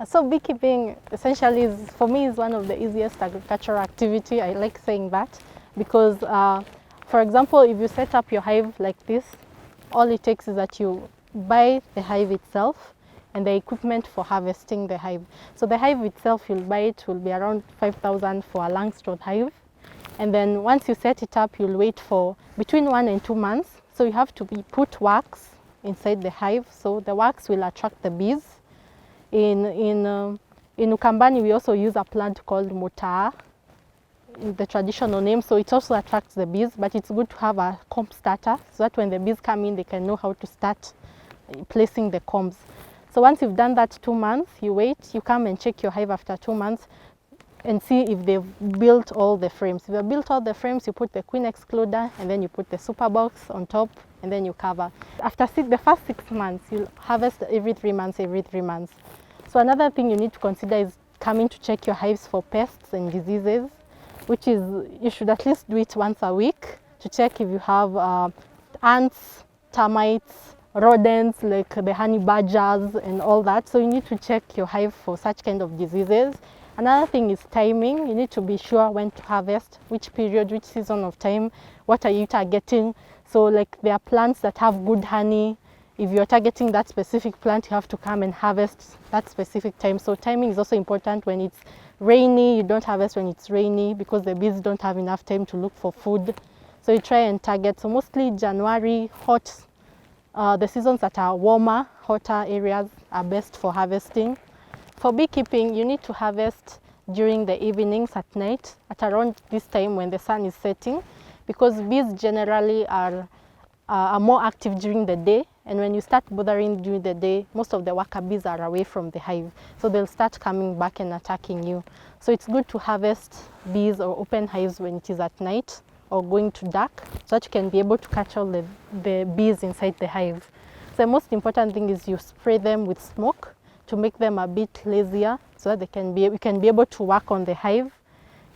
So beekeeping essentially is, for me, is one of the easiest agricultural activity. I like saying that because, for example, if you set up your hive like this, all it takes is that you buy the hive itself and the equipment for harvesting the hive. So the hive itself, you'll buy it, will be around 5,000 for a Langstroth hive. And then once you set it up, you'll wait for between 1 and 2 months. So you have to put wax inside the hive. So the wax will attract the bees. In Ukambani, we also use a plant called mutaa, the traditional name, so it also attracts the bees, but it's good to have a comb starter so that when the bees come in, they can know how to start placing the combs. So once you've done that 2 months, you wait, you come and check your hive after 2 months and see if they've built all the frames. If you've built all the frames, you put the queen excluder and then you put the super box on top and then you cover. After the first 6 months, you'll harvest every 3 months, every 3 months. So another thing you need to consider is coming to check your hives for pests and diseases, which is, you should at least do it once a week to check if you have ants, termites, rodents like the honey badgers and all that. So you need to check your hive for such kind of diseases. Another thing is timing. You need to be sure when to harvest, which period, which season of time, what are you targeting. So like there are plants that have good honey. If you're targeting that specific plant, you have to come and harvest that specific time. So timing is also important. When it's rainy, you don't harvest when it's rainy because the bees don't have enough time to look for food. So you try and target. So mostly January, hot, the seasons that are warmer, hotter areas are best for harvesting. For beekeeping, you need to harvest during the evenings at night, at around this time when the sun is setting, because bees generally are more active during the day. And when you start bothering during the day, most of the worker bees are away from the hive. So they'll start coming back and attacking you. So it's good to harvest bees or open hives when it is at night or going to dark, so that you can be able to catch all the bees inside the hive. So the most important thing is you spray them with smoke to make them a bit lazier so that you can be able to work on the hive.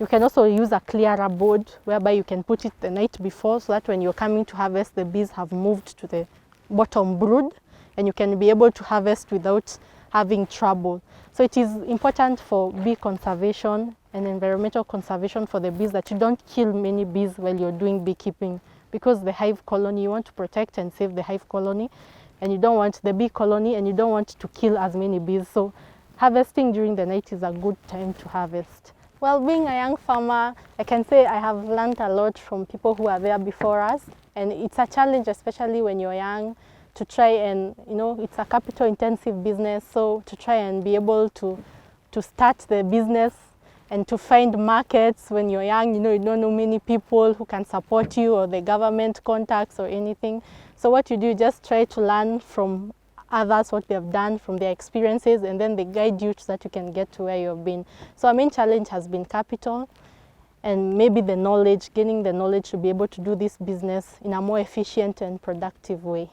You can also use a clearer board whereby you can put it the night before so that when you're coming to harvest, the bees have moved to the bottom brood and you can be able to harvest without having trouble. So it is important for bee conservation and environmental conservation for the bees that you don't kill many bees while you're doing beekeeping, because the hive colony, you want to protect and save the hive colony, and you don't want the bee colony, and you don't want to kill as many bees. So harvesting during the night is a good time to harvest. Well, being a young farmer, I can say I have learned a lot from people who are there before us. And it's a challenge, especially when you're young, to try and, it's a capital intensive business. So to try and be able to start the business and to find markets when you're young, you don't know many people who can support you or the government contacts or anything. So what you do, just try to learn from others what they've done, from their experiences, and then they guide you so that you can get to where you've been. So our main challenge has been capital and maybe the knowledge, gaining the knowledge to be able to do this business in a more efficient and productive way.